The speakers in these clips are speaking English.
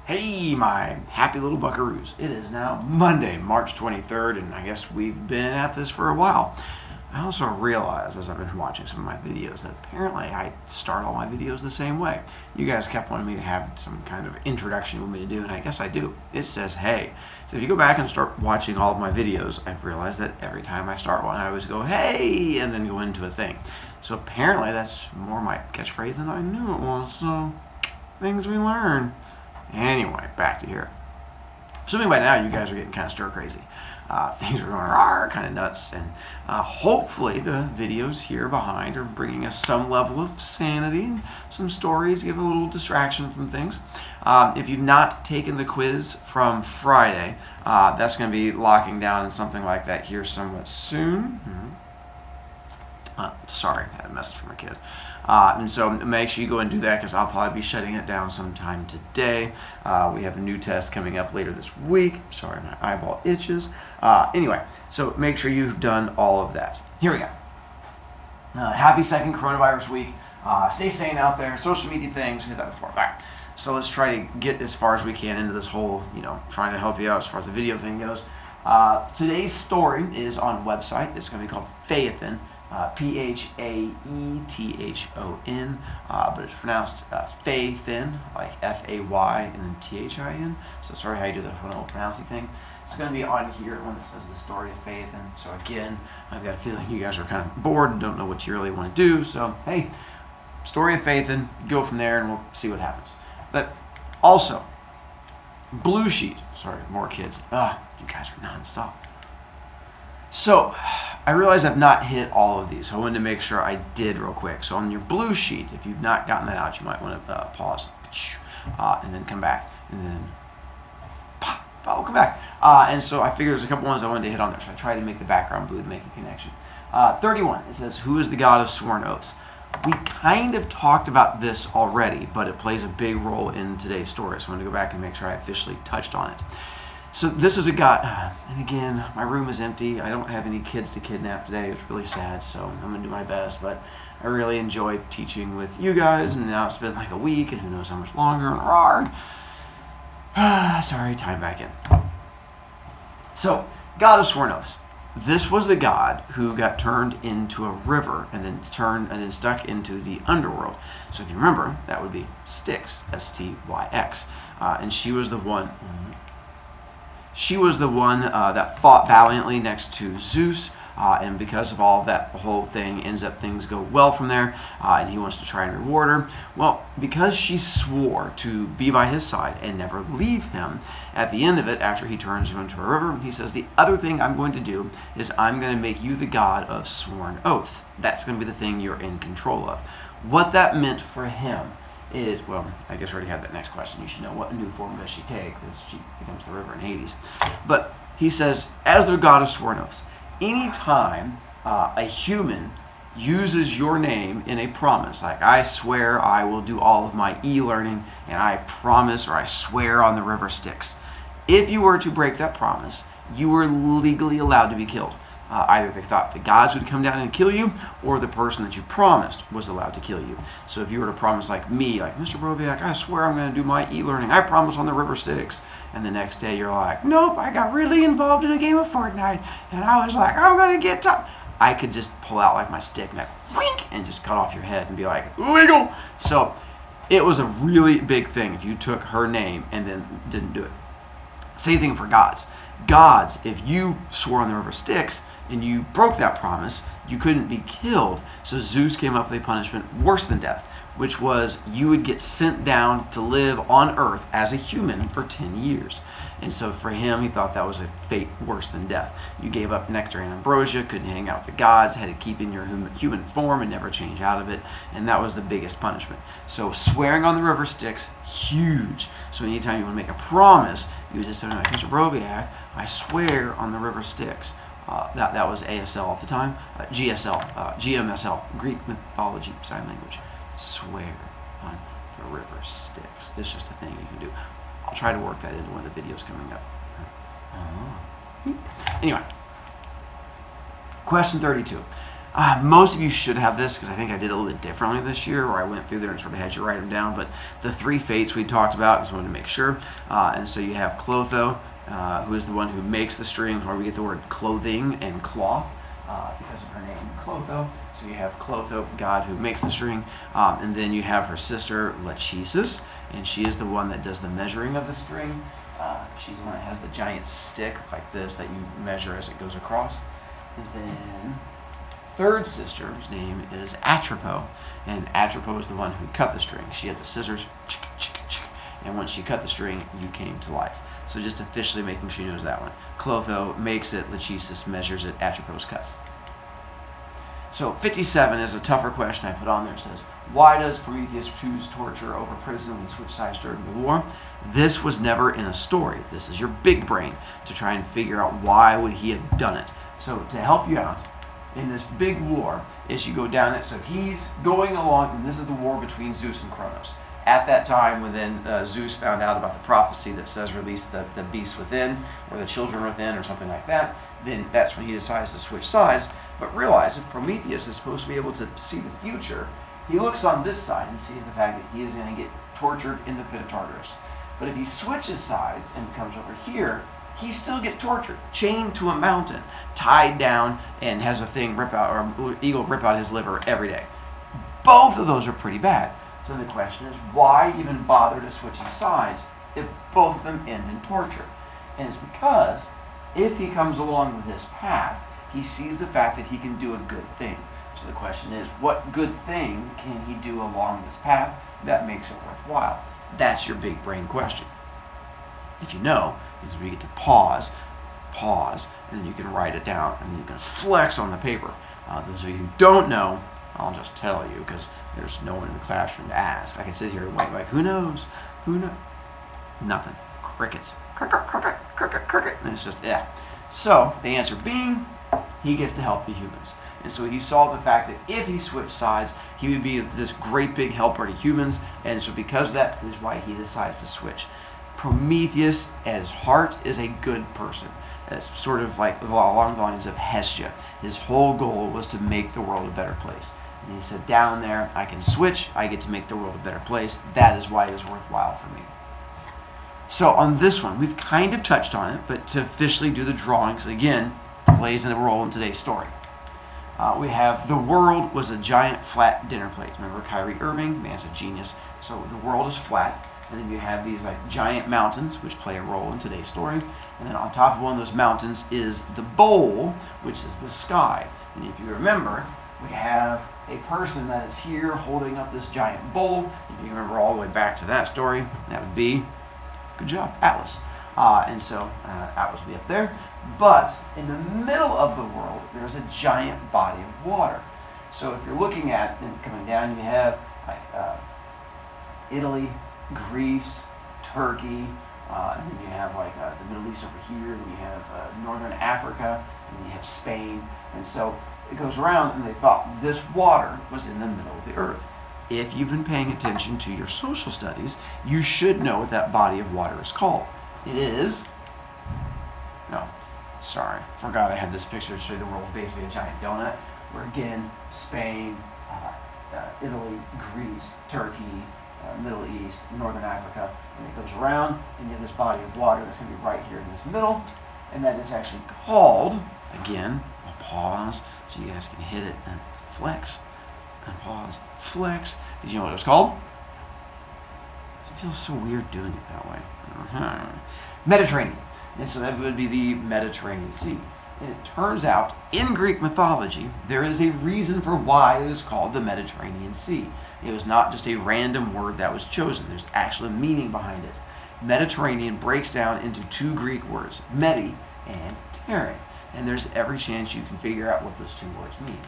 Hey, my happy little buckaroos. It is now Monday, March 23rd, and I guess we've been at this for a while. I also realized as I've been watching some of my videos that apparently I start all my videos the same way. You guys kept wanting me to have some kind of introduction you want me to do, and I guess I do. It says, hey. So if you go back and start watching all of my videos, I've realized that every time I start one, I always go, hey, and then go into a thing. So apparently that's more my catchphrase than I knew it was, so things we learn. Anyway, back to here. Assuming by now you guys are getting kind of stir crazy. Things are going kind of nuts, and hopefully the videos here behind are bringing us some level of sanity, some stories, give a little distraction from things. If you've not taken the quiz from Friday, that's going to be locking down and something like that here somewhat soon. Sorry, I had a message from a kid. And so make sure you go and do that because I'll probably be shutting it down sometime today. We have a new test coming up later this week. Sorry, my eyeball itches. Anyway, so make sure you've done all of that. Here we go. Happy second coronavirus week. Stay sane out there. Social media things. We did that before. All right. So let's try to get as far as we can into this whole, trying to help you out as far as the video thing goes. Today's story is on a website. It's going to be called Phaethon. Phaethon, but it's pronounced Phaethon, like F-A-Y, and then T-H-I-N. So sorry how you do the whole pronouncing thing. It's going to be on here when it says the story of Phaethon. So again, I've got a feeling you guys are kind of bored and don't know what you really want to do. So hey, story of Phaethon, go from there and we'll see what happens. But also, blue sheet. Sorry, more kids. You guys are nonstop. So, I realize I've not hit all of these, so I wanted to make sure I did real quick. So on your blue sheet, if you've not gotten that out, you might want to pause, and then come back, and then come back. And so I figured there's a couple ones I wanted to hit on there, so I tried to make the background blue to make a connection. 31, it says, who is the god of sworn oaths? We kind of talked about this already, but it plays a big role in today's story, so I wanted to go back and make sure I officially touched on it. So this is a god, and again, my room is empty. I don't have any kids to kidnap today. It's really sad, so I'm going to do my best. But I really enjoy teaching with you guys, and now it's been like a week, and who knows how much longer, and sorry, time back in. So, god of sworn oaths. This was the god who got turned into a river and then stuck into the underworld. So if you remember, that would be Styx, S-T-Y-X. And she was the one... She was the one that fought valiantly next to Zeus, and because of all of that, the whole thing ends up things go well from there, and he wants to try and reward her. Well, because she swore to be by his side and never leave him, at the end of it, after he turns her into a river, he says, the other thing I'm going to do is I'm going to make you the god of sworn oaths. That's going to be the thing you're in control of. What that meant for him is, well, I guess we already had that next question. You should know, what new form does she take as she becomes the river in Hades. But he says, as the god of sworn oaths, anytime a human uses your name in a promise, like I swear I will do all of my e-learning, and I promise or I swear on the river Styx, if you were to break that promise, you were legally allowed to be killed. Either they thought the gods would come down and kill you, or the person that you promised was allowed to kill you. So if you were to promise like me, like, Mr. BroviCast, I swear I'm going to do my e-learning. I promise on the river Styx. And the next day you're like, nope, I got really involved in a game of Fortnite, and I was like, I'm going to get top. I could just pull out like my stick and like, wink, and just cut off your head and be like, legal. So it was a really big thing if you took her name and then didn't do it. Same thing for gods. Gods, if you swore on the river Styx and you broke that promise, you couldn't be killed. So Zeus came up with a punishment worse than death, which was you would get sent down to live on Earth as a human for 10 years. And so for him, he thought that was a fate worse than death. You gave up nectar and ambrosia, couldn't hang out with the gods, had to keep in your human form and never change out of it. And that was the biggest punishment. So swearing on the river Styx, huge. So anytime you want to make a promise, you would just say, like, Mr. BroviCast, I swear on the river Styx. That was ASL at the time. GMSL, Greek Mythology Sign Language. Swear on the river Styx. It's just a thing you can do. I'll try to work that into one of the videos coming up. Anyway, question 32. Most of you should have this because I think I did a little bit differently this year, where I went through there and sort of had you write them down. But the 3 fates we talked about, just wanted to make sure. And so you have Clotho, who is the one who makes the strings, where we get the word clothing and cloth because of her name, Clotho. So you have Clotho, God who makes the string, and then you have her sister Lachesis, and she is the one that does the measuring of the string. She's the one that has the giant stick like this that you measure as it goes across. And then third sister's name is Atropos, and Atropos is the one who cut the string. She had the scissors, and once she cut the string, you came to life. So just officially making sure she knows that one. Clotho makes it, Lachesis measures it, Atropos cuts. So 57 is a tougher question I put on there. It says, why does Prometheus choose torture over prison when he switched sides during the war? This was never in a story. This is your big brain to try and figure out why would he have done it. So to help you out in this big war is you go down it. So he's going along, and this is the war between Zeus and Kronos. At that time, when then Zeus found out about the prophecy that says release the beast within, or the children within, or something like that, then that's when he decides to switch sides. But realize if Prometheus is supposed to be able to see the future, he looks on this side and sees the fact that he is going to get tortured in the pit of Tartarus. But if he switches sides and comes over here, he still gets tortured, chained to a mountain, tied down, and has a thing rip out, or eagle rip out his liver every day. Both of those are pretty bad. So the question is, why even bother to switching sides if both of them end in torture? And it's because if he comes along this path, he sees the fact that he can do a good thing. So the question is, what good thing can he do along this path that makes it worthwhile? That's your big brain question. If you know, is where you get to pause, and then you can write it down, and then you can flex on the paper. Those of you who don't know, I'll just tell you, because there's no one in the classroom to ask. I can sit here and wait, like, who knows? Who knows? Nothing. Crickets. Cricket, cricket, cricket, cricket. And it's just, yeah. So, the answer being, he gets to help the humans. And so he saw the fact that if he switched sides, he would be this great big helper to humans. And so because of that is why he decides to switch. Prometheus, at his heart, is a good person. It's sort of like along the lines of Hestia. His whole goal was to make the world a better place. And he said, down there, I can switch. I get to make the world a better place. That is why it is worthwhile for me. So on this one, we've kind of touched on it, but to officially do the drawings, again, plays a role in today's story. We have the world was a giant flat dinner plate. Remember Kyrie Irving? Man's a genius. So the world is flat. And then you have these like giant mountains, which play a role in today's story. And then on top of one of those mountains is the bowl, which is the sky. And if you remember, we have a person that is here holding up this giant bowl. If you remember all the way back to that story, that would be, good job, Atlas. And so Atlas would be up there. But in the middle of the world, there's a giant body of water. So if you're looking at, and coming down, you have like Italy, Greece, Turkey, and then you have like the Middle East over here, and you have Northern Africa, and then you have Spain. And so it goes around, and they thought this water was in the middle of the earth. If you've been paying attention to your social studies, you should know what that body of water is called. It is, no, sorry, forgot I had this picture to show you the world basically a giant donut, where again, Spain, Italy, Greece, Turkey, Middle East, Northern Africa, and it goes around, and you have this body of water that's going to be right here in this middle, and that is actually called, again, I'll pause so you guys can hit it and flex, and pause, flex. Did you know what it was called? It feels so weird doing it that way. Mediterranean. And so that would be the Mediterranean Sea. And it turns out, in Greek mythology, there is a reason for why it is called the Mediterranean Sea. It was not just a random word that was chosen. There's actually a meaning behind it. Mediterranean breaks down into 2 Greek words, medi and terran. And there's every chance you can figure out what those 2 words mean.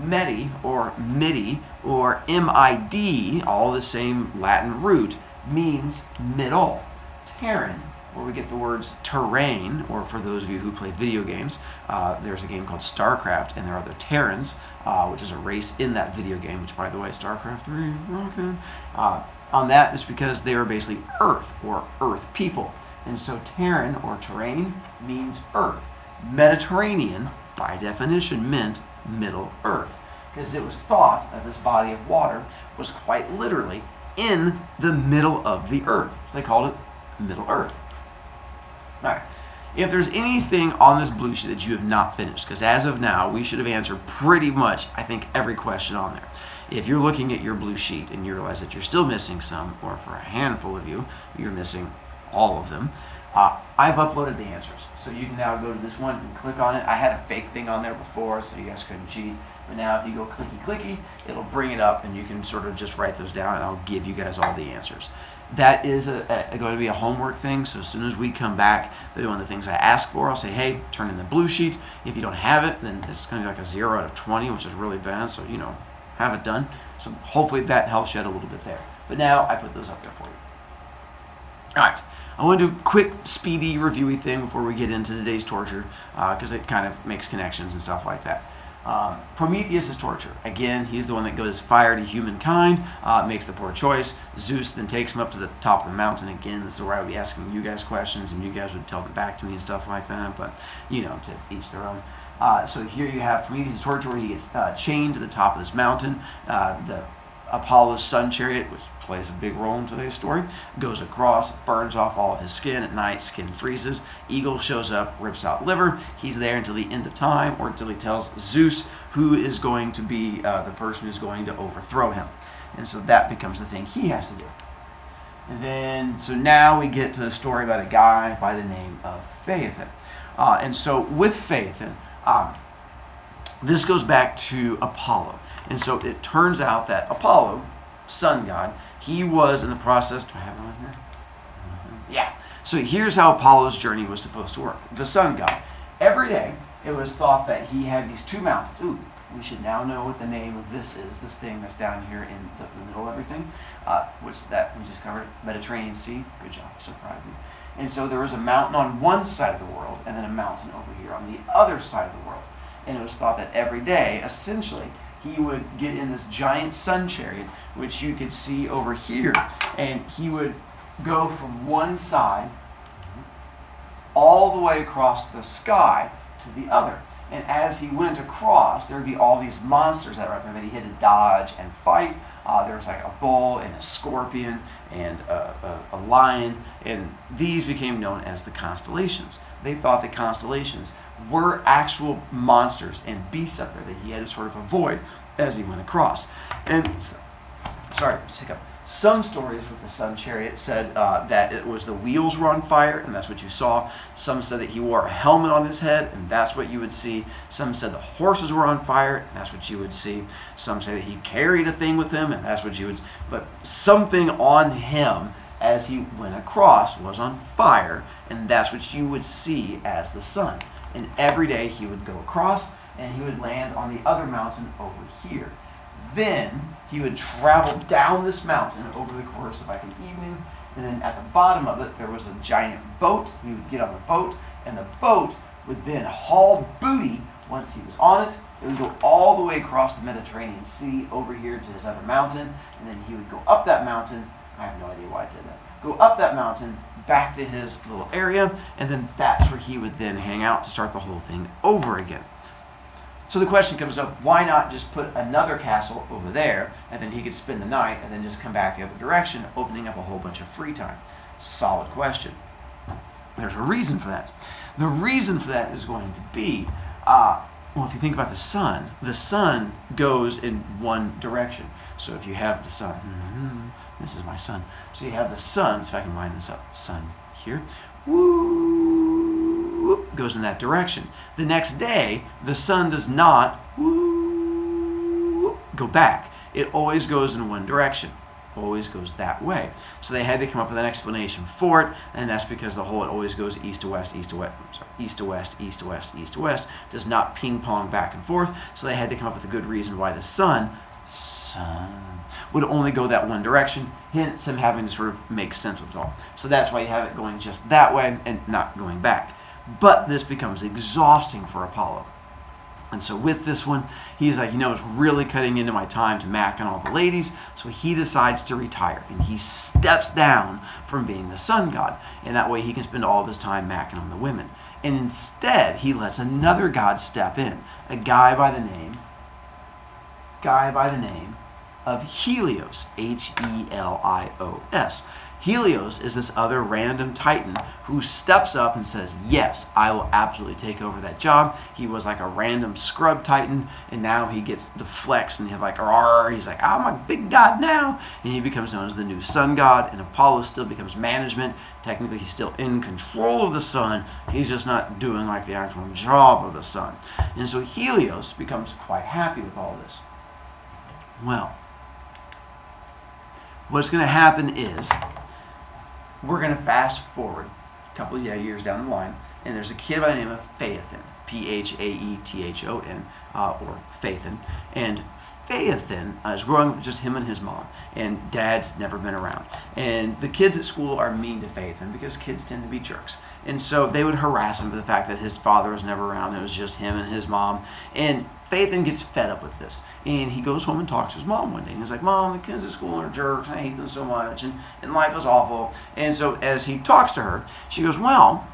Medi, or midi, or mid, all the same Latin root, means middle. Terran, where we get the words terrain, or for those of you who play video games, there's a game called StarCraft, and there are the Terrans, which is a race in that video game, which, by the way, StarCraft 3, okay. On that is because they are basically Earth, or Earth people. And so Terran, or terrain, means Earth. Mediterranean, by definition, meant Middle Earth. because it was thought that this body of water was quite literally in the middle of the earth. So they called it Middle Earth. All right. If there's anything on this blue sheet that you have not finished, because as of now, we should have answered pretty much, I think, every question on there. If you're looking at your blue sheet and you realize that you're still missing some, or for a handful of you, you're missing all of them, I've uploaded the answers. So you can now go to this one and click on it. I had a fake thing on there before, so you guys couldn't cheat. But now if you go clicky, it'll bring it up, and you can sort of just write those down, and I'll give you guys all the answers. That is going to be a homework thing, so as soon as we come back, they're doing the things I ask for. I'll say, hey, turn in the blue sheet. If you don't have it, then it's going to be like a 0 out of 20, which is really bad, so, have it done. So hopefully that helps you out a little bit there. But now I put those up there for you. All right. I want to do a quick, speedy, reviewy thing before we get into today's torture, because it kind of makes connections and stuff like that. Prometheus is torture. Again, he's the one that goes fire to humankind, makes the poor choice. Zeus then takes him up to the top of the mountain. Again, this is where I would be asking you guys questions, and you guys would tell them back to me and stuff like that, but, to each their own. So here you have Prometheus' torture, where he gets chained to the top of this mountain. The Apollo's Sun Chariot, which plays a big role in today's story, goes across, burns off all of his skin at night, skin freezes. Eagle shows up, rips out liver. He's there until the end of time, or until he tells Zeus who is going to be the person who's going to overthrow him. And so that becomes the thing he has to do. And then, so now we get to the story about a guy by the name of Phaethon. And so with Phaethon, this goes back to Apollo. And so it turns out that Apollo, sun god, he was in the process. Do I have it on here? Yeah. So here's how Apollo's journey was supposed to work. The sun god. Every day, it was thought that he had these two mountains. Ooh, we should now know what the name of this is. This thing that's down here in the middle of everything. What's that? We just covered Mediterranean Sea. Good job. Surprised me. And so there was a mountain on one side of the world, and then a mountain over here on the other side of the world. And it was thought that every day, essentially, he would get in this giant sun chariot, which you could see over here, and he would go from one side all the way across the sky to the other. And as he went across, there would be all these monsters that were out there that he had to dodge and fight. There was like a bull and a scorpion and a lion, and these became known as the constellations. They thought the constellations were actual monsters and beasts up there that he had to sort of avoid as he went across. And sorry, hiccup. Some stories with the Sun Chariot said that it was the wheels were on fire, and that's what you saw. Some said that he wore a helmet on his head, and that's what you would see. Some said the horses were on fire, and that's what you would see. Some say that he carried a thing with him, and that's what you would see. But something on him as he went across was on fire, and that's what you would see as the sun. And every day he would go across, and he would land on the other mountain over here. Then he would travel down this mountain over the course of like an evening, and then at the bottom of it there was a giant boat. He would get on the boat, and the boat would then haul booty once he was on it. It would go all the way across the Mediterranean Sea over here to his other mountain, and then he would go up that mountain. I have no idea why I did that. Go up that mountain, back to his little area, and then that's where he would then hang out to start the whole thing over again. So the question comes up, why not just put another castle over there, and then he could spend the night, and then just come back the other direction, opening up a whole bunch of free time? Solid question. There's a reason for that. The reason for that is going to be, well, if you think about the sun goes in one direction. So if you have the sun, this is my sun. So you have the sun, so if I can line this up, sun here, goes in that direction. The next day, the sun does not go back. It always goes in one direction. Always goes that way. So they had to come up with an explanation for it, and that's because it always goes east to west, east to west, east to west, east to west, east to west. Does not ping pong back and forth. So they had to come up with a good reason why the sun would only go that one direction, hence him having to sort of make sense of it all. So that's why you have it going just that way and not going back. But this becomes exhausting for Apollo. And so with this one, he's like, it's really cutting into my time to mac on all the ladies. So he decides to retire, and he steps down from being the sun god. And that way he can spend all of his time macking on the women. And instead, he lets another god step in, a guy by the name guy by the name of Helios, Helios. Helios is this other random titan who steps up and says, yes, I will absolutely take over that job. He was like a random scrub titan, and now he gets the flex, and he's like, I'm a big god now, and he becomes known as the new sun god, and Apollo still becomes management. Technically, he's still in control of the sun. He's just not doing like the actual job of the sun. And so Helios becomes quite happy with all this. Well, what's going to happen is we're going to fast forward a couple of years down the line, and there's a kid by the name of Phaethon, Phaethon, or Phaethon. And Phaethon is growing up with just him and his mom, and dad's never been around. And the kids at school are mean to Phaethon because kids tend to be jerks. And so they would harass him for the fact that his father was never around. It was just him and his mom. And Phaethon gets fed up with this. And he goes home and talks to his mom one day. And he's like, Mom, the kids at school are jerks. I hate them so much. And life is awful. And so as he talks to her, she goes, well,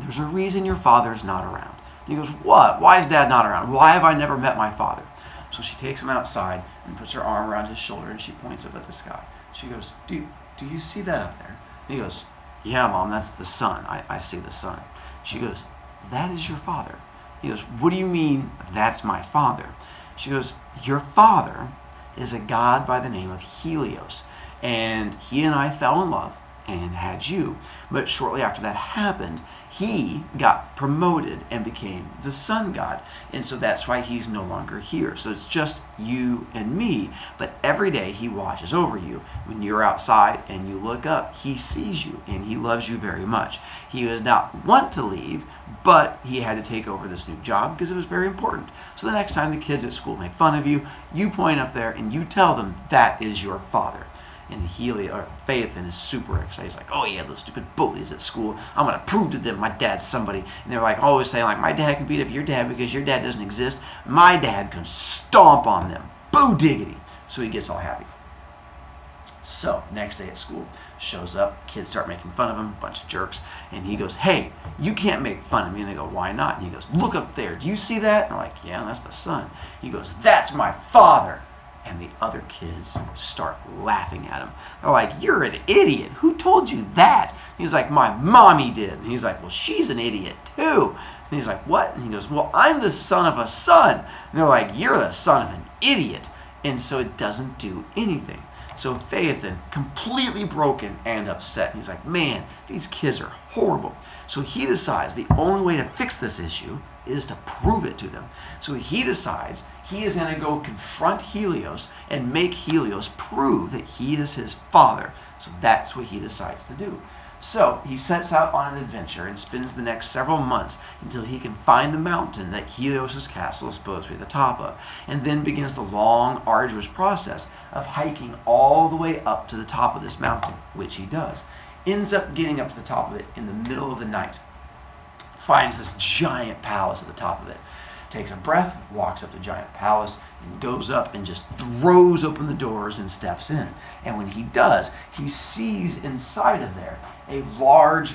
there's a reason your father's not around. And he goes, what? Why is Dad not around? Why have I never met my father? So she takes him outside and puts her arm around his shoulder, and she points up at the sky. She goes, do you see that up there? And he goes, yeah, Mom, that's the sun. I see the sun. She goes, that is your father. He goes, what do you mean that's my father? She goes, your father is a god by the name of Helios, and he and I fell in love and had you. But shortly after that happened, he got promoted and became the sun god. And so that's why he's no longer here. So it's just you and me. But every day he watches over you. When you're outside and you look up, he sees you and he loves you very much. He does not want to leave, but he had to take over this new job because it was very important. So the next time the kids at school make fun of you, you point up there and you tell them that is your father. And Phaethon is super excited. He's like, oh yeah, those stupid bullies at school. I'm going to prove to them my dad's somebody. And they're like always saying, like, my dad can beat up your dad because your dad doesn't exist. My dad can stomp on them. Boo diggity. So he gets all happy. So next day at school, shows up. Kids start making fun of him, a bunch of jerks. And he goes, hey, you can't make fun of me. And they go, why not? And he goes, look up there. Do you see that? And they're like, yeah, that's the sun. He goes, that's my father. And the other kids start laughing at him. They're like, you're an idiot. Who told you that? He's like, my mommy did. And he's like, well, she's an idiot too. And he's like, what? And he goes, well, I'm the son of a son. And they're like, you're the son of an idiot. And so it doesn't do anything. So Phaethon, completely broken and upset. And he's like, man, these kids are horrible. So he decides the only way to fix this issue is to prove it to them. So he decides he is going to go confront Helios and make Helios prove that he is his father. So that's what he decides to do. So he sets out on an adventure and spends the next several months until he can find the mountain that Helios' castle is supposed to be at the top of, and then begins the long, arduous process of hiking all the way up to the top of this mountain, which he does. Ends up getting up to the top of it in the middle of the night. Finds this giant palace at the top of it. Takes a breath, walks up to the giant palace, and goes up and just throws open the doors and steps in. And when he does, he sees inside of there a large,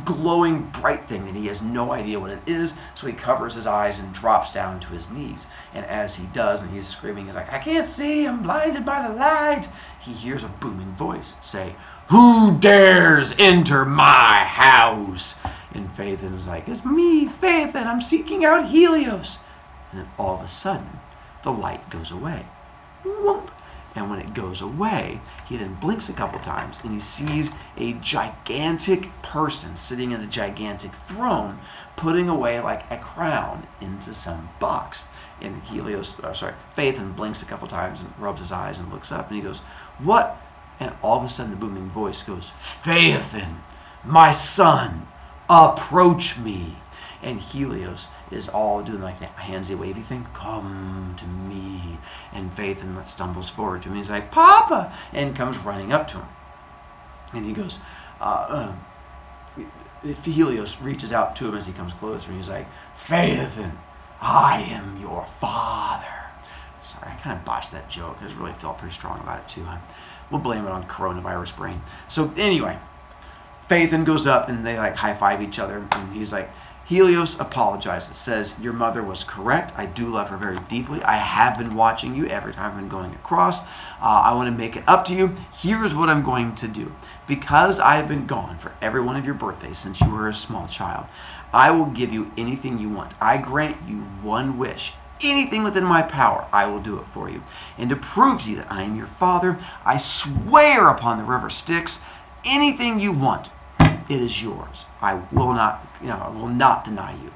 glowing, bright thing that he has no idea what it is, so he covers his eyes and drops down to his knees. And as he does, and he's screaming, he's like, I can't see, I'm blinded by the light. He hears a booming voice say, who dares enter my house? And Phaethon was like, it's me, Phaethon, I'm seeking out Helios. And then all of a sudden, the light goes away. Whoop. And when it goes away, he then blinks a couple times and he sees a gigantic person sitting in a gigantic throne, putting away like a crown into some box. And Phaethon blinks a couple times and rubs his eyes and looks up and he goes, what? And all of a sudden the booming voice goes, Phaethon, my son, approach me. And Helios is all doing like that handsy wavy thing. Come to me. And Phaethon stumbles forward to him. He's like, Papa! And comes running up to him. And he goes, Helios reaches out to him as he comes closer. And he's like, Phaethon, I am your father. Sorry, I kind of botched that joke. I just really felt pretty strong about it too. We'll blame it on coronavirus brain. So anyway, Phaethon goes up and they like high five each other. And he's like, Helios apologizes, says, your mother was correct. I do love her very deeply. I have been watching you every time I've been going across. I want to make it up to you. Here's what I'm going to do. Because I have been gone for every one of your birthdays since you were a small child, I will give you anything you want. I grant you one wish. Anything within my power, I will do it for you. And to prove to you that I am your father, I swear upon the river Styx, anything you want, it is yours. I will not deny you.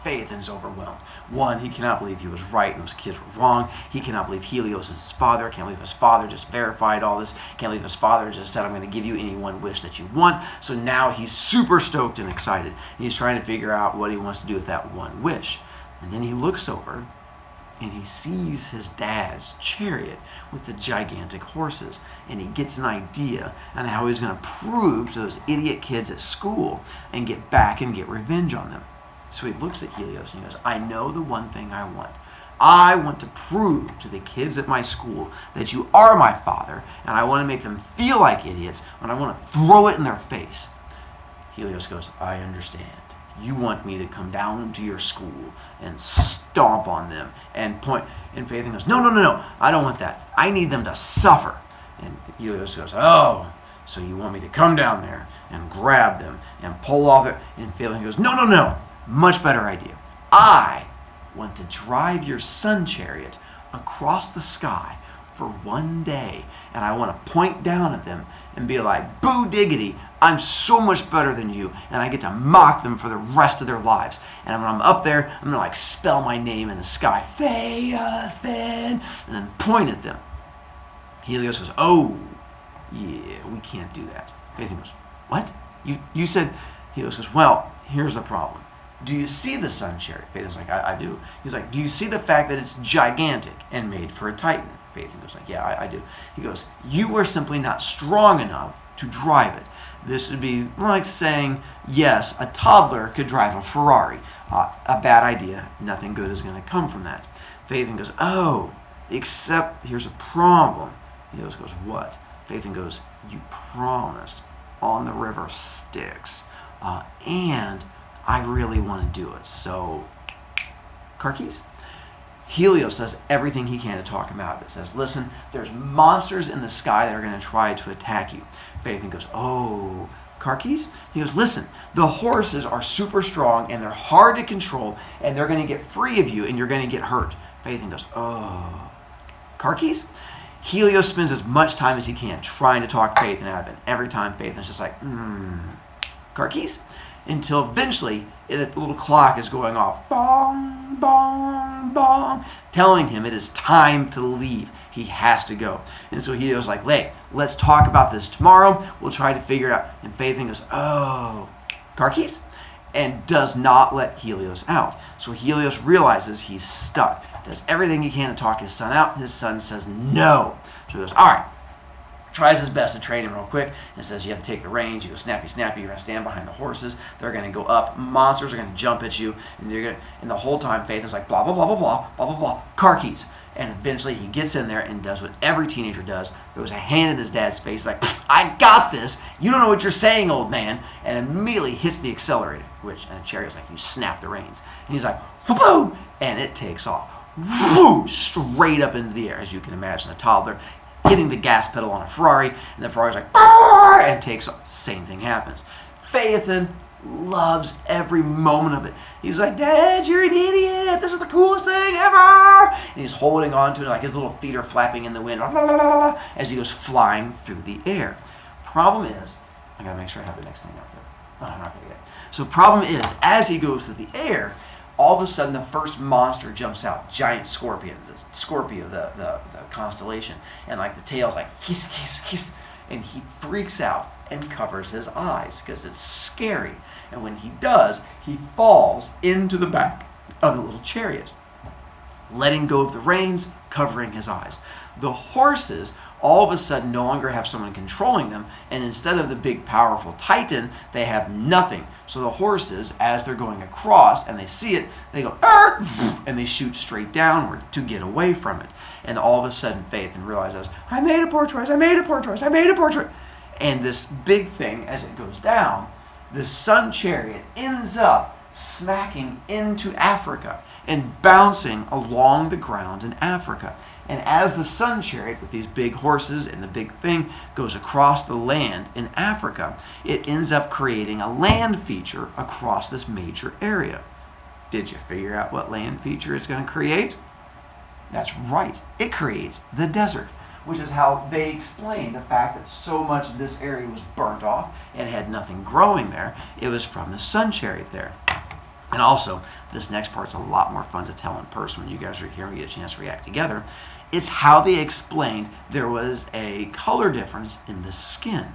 Phaethon's overwhelmed. One, he cannot believe he was right and those kids were wrong. He cannot believe Helios is his father. Can't believe his father just verified all this. Can't believe his father just said, I'm going to give you any one wish that you want. So now he's super stoked and excited. He's trying to figure out what he wants to do with that one wish. And then he looks over and he sees his dad's chariot with the gigantic horses. And he gets an idea on how he's going to prove to those idiot kids at school and get back and get revenge on them. So he looks at Helios and he goes, I know the one thing I want. I want to prove to the kids at my school that you are my father, and I want to make them feel like idiots, and I want to throw it in their face. Helios goes, I understand. You want me to come down to your school and stomp on them and point. And Phaethon goes, no, I don't want that. I need them to suffer. And Helios goes, oh, so you want me to come down there and grab them and pull off it? And Phaethon goes, no, much better idea. I want to drive your Sun Chariot across the sky for one day, and I want to point down at them and be like, boo diggity, I'm so much better than you, and I get to mock them for the rest of their lives. And when I'm up there, I'm going to spell my name in the sky, Phaethon, and then point at them. Helios goes, oh, yeah, we can't do that. Phaethon goes, what? You said, Helios goes, well, here's the problem. Do you see the Sun Chariot? Phaethon's like, I do. He's like, do you see the fact that it's gigantic and made for a Titan? Phaethon goes like, yeah, I do. He goes, you are simply not strong enough to drive it. This would be like saying, yes, a toddler could drive a Ferrari. A bad idea. Nothing good is going to come from that. Phaethon goes, oh, except here's a problem. Helios goes, what? Phaethon goes, you promised on the river Styx. And I really want to do it. So, car keys? Helios does everything he can to talk him out of it. Says, listen, there's monsters in the sky that are going to try to attack you. Phaethon goes, oh, car keys? He goes, listen, the horses are super strong and they're hard to control and they're going to get free of you and you're going to get hurt. Phaethon goes, oh, car keys? Helios spends as much time as he can trying to talk Phaethon out of it. Every time Phaethon's just like, car keys? Until eventually the little clock is going off, bong, bong, bong, telling him it is time to leave. He has to go. And so Helios is like, hey, let's talk about this tomorrow. We'll try to figure it out. And Phaethon goes, oh, car keys? And does not let Helios out. So Helios realizes he's stuck. Does everything he can to talk his son out. His son says no. So he goes, all right. Tries his best to train him real quick and says, you have to take the reins. You go snappy, snappy. You're going to stand behind the horses. They're going to go up. Monsters are going to jump at you. And the whole time, Phaethon's like, blah, blah, blah, blah, blah, blah, blah, blah. Car keys. And eventually he gets in there and does what every teenager does. Throws a hand in his dad's face like, I got this. You don't know what you're saying, old man. And immediately hits the accelerator. And the chariot's like, you snap the reins. And he's like, boom. And it takes off. Woo, straight up into the air, as you can imagine. A toddler hitting the gas pedal on a Ferrari, and the Ferrari's like, Barr! And takes off. Same thing happens. Phaethon loves every moment of it. He's like, Dad, you're an idiot. This is the coolest thing ever. And he's holding on to it, like his little feet are flapping in the wind, blah, blah, blah, blah, as he goes flying through the air. Problem is, I gotta make sure I have the next thing out there. Oh, I'm not gonna get it. So problem is, as he goes through the air, all of a sudden the first monster jumps out, giant scorpion, the Scorpio, the constellation, and like the tail's like hiss, hiss, hiss, and he freaks out and covers his eyes because it's scary. And when he does, he falls into the back of the little chariot, letting go of the reins, covering his eyes. The horses all of a sudden no longer have someone controlling them, and instead of the big powerful Titan, they have nothing. So the horses, as they're going across and they see it, they go, Arr! And they shoot straight downward to get away from it. And all of a sudden Phaethon realizes, I made a poor choice, I made a poor choice, I made a poor choice. And this big thing, as it goes down, the Sun Chariot ends up smacking into Africa and bouncing along the ground in Africa. And as the Sun Chariot, with these big horses and the big thing, goes across the land in Africa, it ends up creating a land feature across this major area. Did you figure out what land feature it's going to create? That's right. It creates the desert, which is how they explain the fact that so much of this area was burnt off and had nothing growing there. It was from the Sun Chariot there. And also, this next part's a lot more fun to tell in person when you guys are here and we get a chance to react together. It's how they explained there was a color difference in the skin.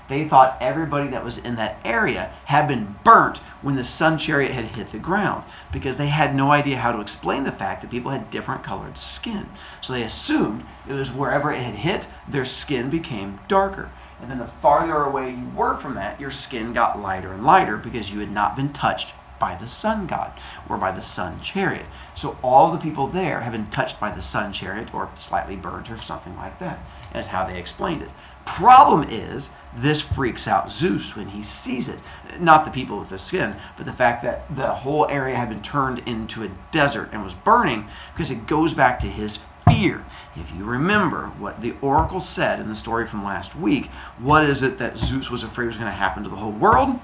They thought everybody that was in that area had been burnt when the Sun Chariot had hit the ground because they had no idea how to explain the fact that people had different colored skin. So they assumed it was wherever it had hit, their skin became darker. And then the farther away you were from that, your skin got lighter and lighter because you had not been touched by the sun god or by the Sun Chariot. So all the people there have been touched by the Sun Chariot or slightly burnt or something like that. That's how they explained it. Problem is, this freaks out Zeus when he sees it. Not the people with the skin, but the fact that the whole area had been turned into a desert and was burning because it goes back to his fear. If you remember what the oracle said in the story from last week, what is it that Zeus was afraid was going to happen to the whole world?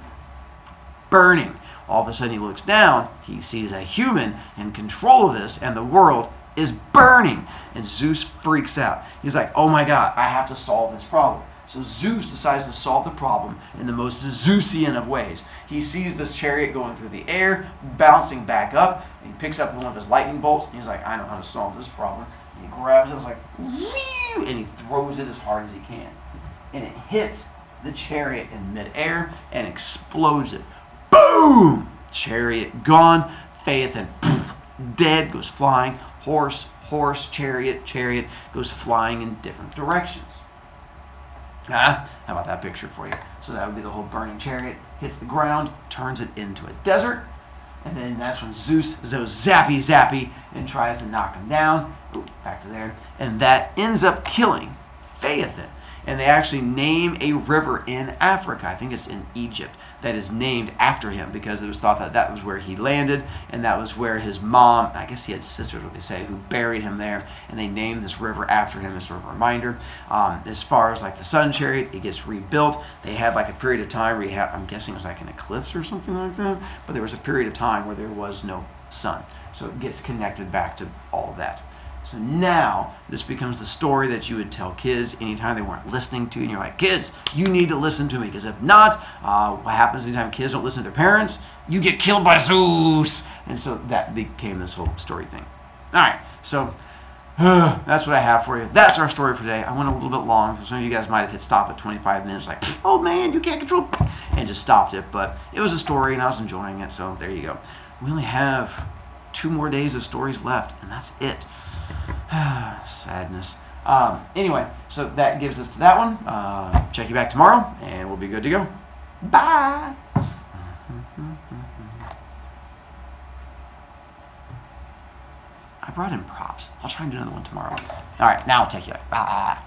Burning. All of a sudden he looks down, he sees a human in control of this, and the world is burning. And Zeus freaks out. He's like, oh my God, I have to solve this problem. So Zeus decides to solve the problem in the most Zeusian of ways. He sees this chariot going through the air, bouncing back up, and he picks up one of his lightning bolts, and he's like, I know how to solve this problem. And he grabs it, it's like, whew, and he throws it as hard as he can. And it hits the chariot in midair and explodes it. Boom! Chariot gone. Phaethon, poof, dead, goes flying. Horse, chariot, goes flying in different directions. How about that picture for you? So that would be the whole burning chariot, hits the ground, turns it into a desert, and then that's when Zeus goes zappy, and tries to knock him down. Ooh, back to there. And that ends up killing Phaethon. And they actually name a river in Africa, I think it's in Egypt, that is named after him because it was thought that that was where he landed and that was where his mom, I guess he had sisters, what they say, who buried him there, and they named this river after him as sort of a reminder. As far as like the Sun Chariot, it gets rebuilt. They had like a period of time where I'm guessing it was like an eclipse or something like that, but there was a period of time where there was no sun. So it gets connected back to all of that. So now this becomes the story that you would tell kids anytime they weren't listening to you. And you're like, kids, you need to listen to me because if not, what happens anytime kids don't listen to their parents? You get killed by Zeus. And so that became this whole story thing. All right, so that's what I have for you. That's our story for today. I went a little bit long. So some of you guys might have hit stop at 25 minutes like, oh man, you can't control, and just stopped it. But it was a story and I was enjoying it. So there you go. We only have 2 more days of stories left and that's it. Sadness. Anyway, so that gives us to that one. Check you back tomorrow, and we'll be good to go. Bye. I brought in props. I'll try and do another one tomorrow. All right, now I'll take you. Bye.